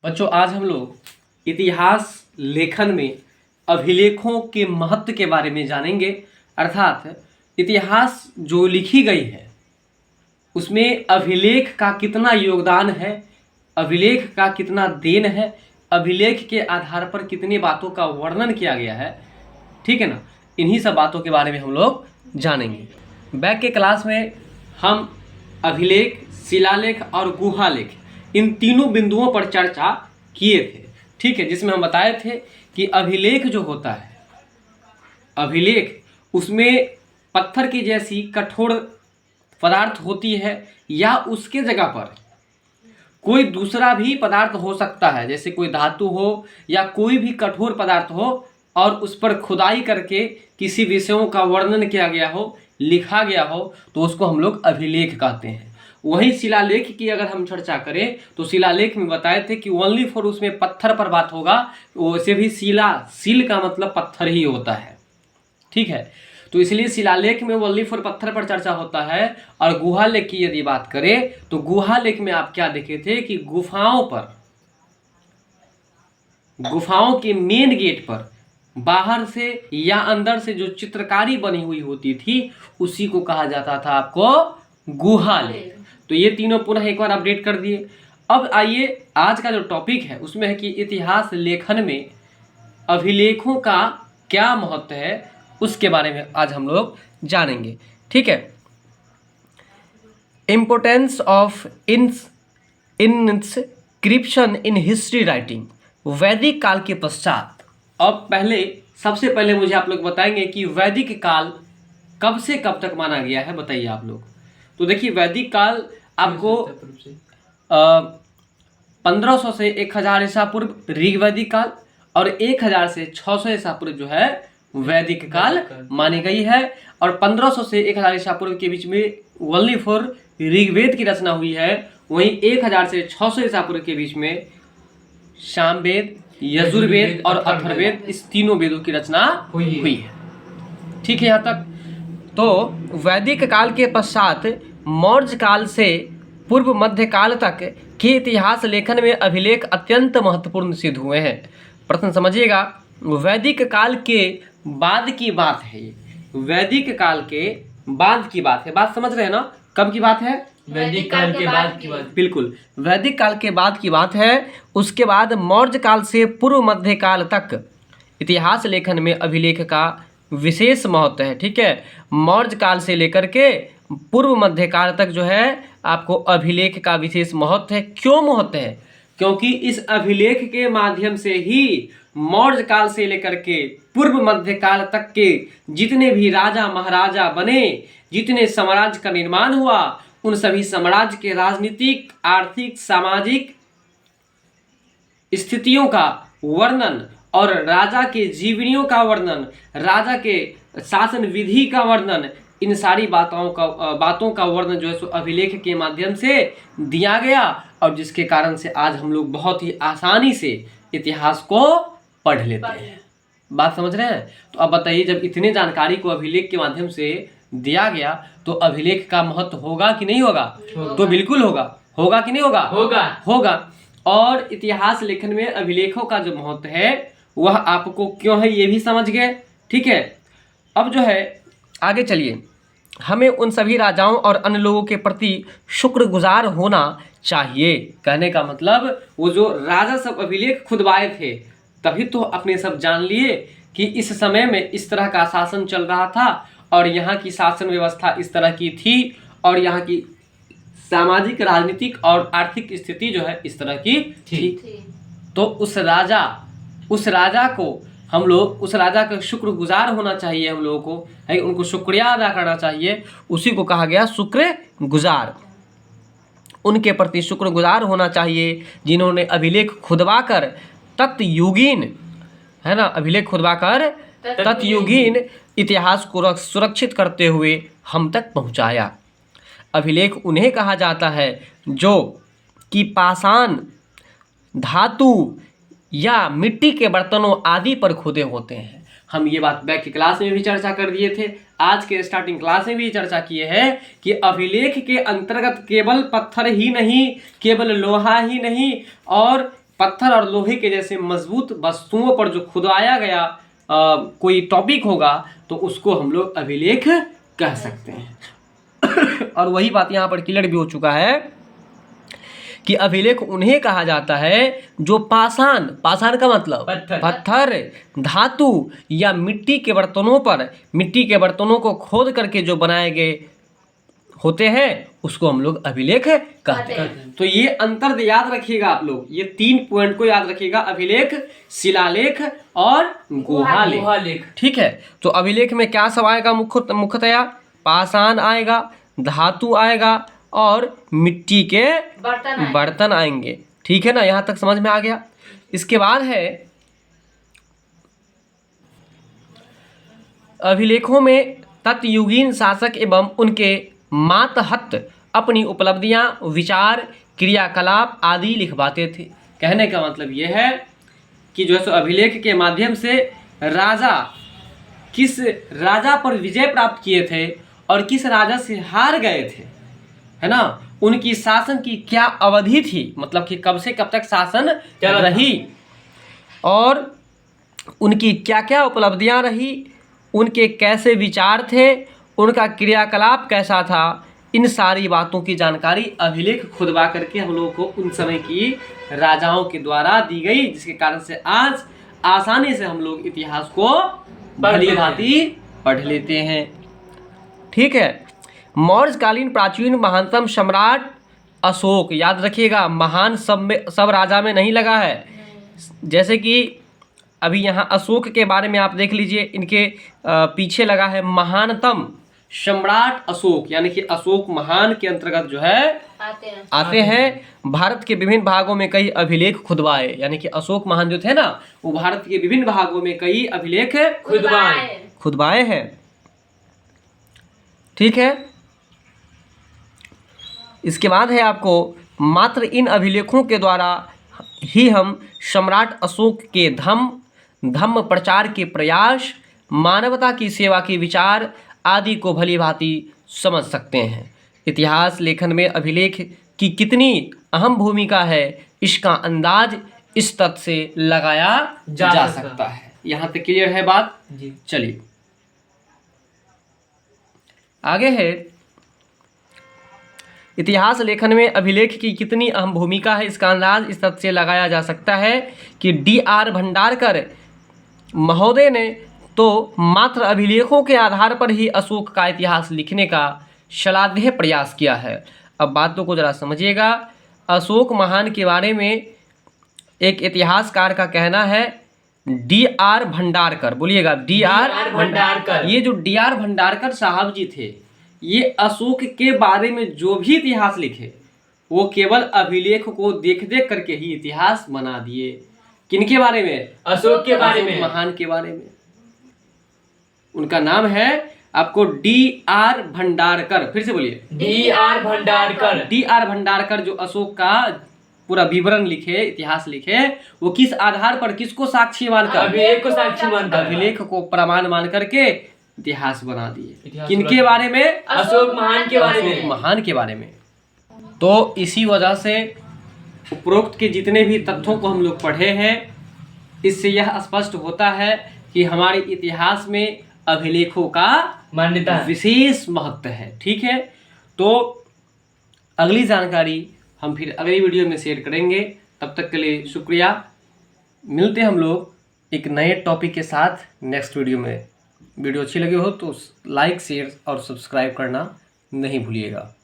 बच्चों, आज हम लोग इतिहास लेखन में अभिलेखों के महत्व के बारे में जानेंगे। अर्थात इतिहास जो लिखी गई है उसमें अभिलेख का कितना योगदान है, अभिलेख का कितना देन है, अभिलेख के आधार पर कितनी बातों का वर्णन किया गया है। ठीक है ना, इन्हीं सब बातों के बारे में हम लोग जानेंगे। बैक के क्लास में हम अभिलेख, शिलालेख और गुहालेख इन तीनों बिंदुओं पर चर्चा किए थे। ठीक है, जिसमें हम बताए थे कि अभिलेख जो होता है, अभिलेख उसमें पत्थर की जैसी कठोर पदार्थ होती है या उसके जगह पर कोई दूसरा भी पदार्थ हो सकता है, जैसे कोई धातु हो या कोई भी कठोर पदार्थ हो और उस पर खुदाई करके किसी विषयों का वर्णन किया गया हो, लिखा गया हो, तो उसको हम लोग अभिलेख कहते हैं। वहीं शिलालेख की अगर हम चर्चा करें तो शिलालेख में बताए थे कि ओनली फॉर उसमें पत्थर पर बात होगा, वैसे भी सील का मतलब पत्थर ही होता है। ठीक है, तो इसलिए शिलालेख में ओनली फॉर पत्थर पर चर्चा होता है। और गुहालेख की यदि बात करें तो गुहालेख में आप क्या देखे थे कि गुफाओं पर, गुफाओं के मेन गेट पर बाहर से या अंदर से जो चित्रकारी बनी हुई होती थी उसी को कहा जाता था आपको गुहालेख। तो ये तीनों पुनः एक बार अपडेट कर दिए। अब आइए, आज का जो टॉपिक है उसमें है कि इतिहास लेखन में अभिलेखों का क्या महत्व है, उसके बारे में आज हम लोग जानेंगे। ठीक है, importance of inscription in history writing. वैदिक काल के पश्चात, अब सबसे पहले मुझे आप लोग बताएंगे कि वैदिक काल कब से कब तक माना गया है, बताइए आप लोग। तो देखिए, वैदिक काल आपको 1500 से 1000 ईसा पूर्व ऋग्वैदिक काल और 1000 से 600 ईसा पूर्व जो है वैदिक काल मानी गई है। और 1500 से 1000 ईसा पूर्व के बीच में ओनली फॉर ऋग्वेद की रचना हुई है। वहीं 1000 से 600 ईसा पूर्व के बीच में सामवेद, यजुर्वेद और अथर्ववेद, इस तीनों वेदों की रचना हुई है। ठीक है, यहाँ तक। तो वैदिक काल के पश्चात मौर्य काल से पूर्व मध्यकाल तक के इतिहास लेखन में अभिलेख अत्यंत महत्वपूर्ण सिद्ध हुए हैं। प्रश्न समझिएगा, वैदिक काल के बाद की बात है ये, वैदिक काल के बाद की बात है। बात समझ रहे हैं ना, कब की बात है? वैदिक काल के बाद की बात। बिल्कुल, वैदिक काल के बाद की बात है। उसके बाद मौर्य काल से पूर्व मध्यकाल तक इतिहास लेखन में अभिलेख का विशेष महत्व है। ठीक है, मौर्य काल से लेकर के पूर्व मध्यकाल तक जो है आपको अभिलेख का विशेष महत्व है। क्यों महत्व है? क्योंकि इस अभिलेख के माध्यम से ही मौर्य काल से लेकर के पूर्व मध्यकाल तक के जितने भी राजा महाराजा बने, जितने साम्राज्य का निर्माण हुआ, उन सभी साम्राज्य के राजनीतिक, आर्थिक, सामाजिक स्थितियों का वर्णन और राजा के जीवनियों का वर्णन, राजा के शासन विधि का वर्णन, इन सारी बातों का वर्णन जो है सो अभिलेख के माध्यम से दिया गया। और जिसके कारण से आज हम लोग बहुत ही आसानी से इतिहास को पढ़ लेते हैं। बात समझ रहे हैं? तो अब बताइए, जब इतने जानकारी को अभिलेख के माध्यम से दिया गया तो अभिलेख का महत्व होगा कि नहीं होगा? तो बिल्कुल होगा। होगा कि नहीं होगा? होगा। और इतिहास लेखन में अभिलेखों का जो महत्व है वह आपको क्यों है ये भी समझ गए। ठीक है, अब जो है आगे चलिए। हमें उन सभी राजाओं और अन्य लोगों के प्रति शुक्रगुजार होना चाहिए। कहने का मतलब, वो जो राजा सब अभिलेख खुदवाए थे तभी तो अपने सब जान लिए कि इस समय में इस तरह का शासन चल रहा था और यहाँ की शासन व्यवस्था इस तरह की थी और यहाँ की सामाजिक, राजनीतिक और आर्थिक स्थिति जो है इस तरह की थी। तो उस राजा को हम लोग, उस राजा का शुक्रगुजार होना चाहिए हम लोगों को, है उनको शुक्रिया अदा करना चाहिए। उसी को कहा गया शुक्रगुजार। उनके प्रति शुक्रगुजार होना चाहिए जिन्होंने अभिलेख खुदवा कर तत्युगीन, है ना, अभिलेख खुदवा कर तत्युगीन इतिहास को सुरक्षित करते हुए हम तक पहुंचाया। अभिलेख उन्हें कहा जाता है जो कि पाषाण, धातु या मिट्टी के बर्तनों आदि पर खुदे होते हैं। हम ये बात बैक की क्लास में भी चर्चा कर दिए थे, आज के स्टार्टिंग क्लास में भी चर्चा किए हैं कि अभिलेख के अंतर्गत केवल पत्थर ही नहीं, केवल लोहा ही नहीं और पत्थर और लोहे के जैसे मजबूत वस्तुओं पर जो खुदाया गया कोई टॉपिक होगा तो उसको हम लोग अभिलेख कह सकते हैं। और वही बात यहाँ पर क्लियर भी हो चुका है कि अभिलेख उन्हें कहा जाता है जो पाषाण, पाषाण का मतलब पत्थर, धातु या मिट्टी के बर्तनों पर, मिट्टी के बर्तनों को खोद करके जो बनाए गए होते हैं उसको हम लोग अभिलेख कहते हैं। तो ये अंतर याद रखिएगा आप लोग, ये 3 पॉइंट को याद रखिएगा, अभिलेख, शिलालेख और गुहालेख। ठीक है, तो अभिलेख में क्या सब आएगा? मुख्यतया पाषाण आएगा, धातु आएगा और मिट्टी के बर्तन आएंगे। ठीक है ना, यहाँ तक समझ में आ गया। इसके बाद है अभिलेखों में तत्युगीन शासक एवं उनके मातहत अपनी उपलब्धियां, विचार, क्रियाकलाप आदि लिखवाते थे। कहने का मतलब यह है कि जो है सो अभिलेख के माध्यम से राजा किस राजा पर विजय प्राप्त किए थे और किस राजा से हार गए थे, है ना, उनकी शासन की क्या अवधि थी, मतलब कि कब से कब तक शासन रही और उनकी क्या क्या उपलब्धियां रही, उनके कैसे विचार थे, उनका क्रियाकलाप कैसा था, इन सारी बातों की जानकारी अभिलेख खुदवा करके हम लोगों को उन समय की राजाओं के द्वारा दी गई, जिसके कारण से आज आसानी से हम लोग इतिहास को भली-भांति पढ़ लेते हैं। ठीक है, मौर्यकालीन प्राचीन महानतम सम्राट अशोक, याद रखिएगा महान सब राजा में नहीं लगा है। जैसे कि अभी यहाँ अशोक के बारे में आप देख लीजिए, इनके पीछे लगा है महानतम सम्राट अशोक, यानी कि अशोक महान के अंतर्गत जो है आते हैं। भारत के विभिन्न भागों में कई अभिलेख खुदवाए, यानी कि अशोक महान जो थे ना वो भारत के विभिन्न भागों में कई अभिलेख खुदवाए हैं। ठीक है, इसके बाद है आपको मात्र इन अभिलेखों के द्वारा ही हम सम्राट अशोक के धम्म प्रचार के प्रयास, मानवता की सेवा के विचार आदि को भली भांति समझ सकते हैं। इतिहास लेखन में अभिलेख की कितनी अहम भूमिका है इसका अंदाज इस तथ्य से लगाया जा सकता है। यहाँ तक क्लियर है बात जी? चलिए आगे है, इतिहास लेखन में अभिलेख की कितनी अहम भूमिका है इसका अंदाज इस तथ्य से लगाया जा सकता है कि D.R. भंडारकर महोदय ने तो मात्र अभिलेखों के आधार पर ही अशोक का इतिहास लिखने का श्लाघ्य प्रयास किया है। अब बातों को जरा समझिएगा। अशोक महान के बारे में एक इतिहासकार का कहना है D.R. भंडारकर, बोलिएगा D.R. भंडारकर। ये जो D.R. भंडारकर साहब जी थे, ये अशोक के बारे में जो भी इतिहास लिखे वो केवल अभिलेख को देख देख करके ही इतिहास बना दिए। किनके बारे में? अशोक के बारे में, महान के बारे में। उनका नाम है आपको D.R. भंडारकर। फिर से बोलिए D.R. भंडारकर। D.R. भंडारकर जो अशोक का पूरा विवरण लिखे, इतिहास लिखे, वो किस आधार पर, किसको साक्षी मानकर? अभिलेख को साक्षी मानकर, अभिलेख को प्रमाण मान करके इतिहास बना दिए। किनके बारे में? अशोक महान के बारे में, महान के बारे में। तो इसी वजह से उपरोक्त के जितने भी तथ्यों को हम लोग पढ़े हैं, इससे यह स्पष्ट होता है कि हमारे इतिहास में अभिलेखों का मान्यता विशेष महत्व है। ठीक है, तो अगली जानकारी हम फिर अगली वीडियो में शेयर करेंगे। तब तक के लिए शुक्रिया। मिलते हैं हम लोग एक नए टॉपिक के साथ नेक्स्ट वीडियो में। वीडियो अच्छी लगी हो तो लाइक, शेयर और सब्सक्राइब करना नहीं भूलिएगा।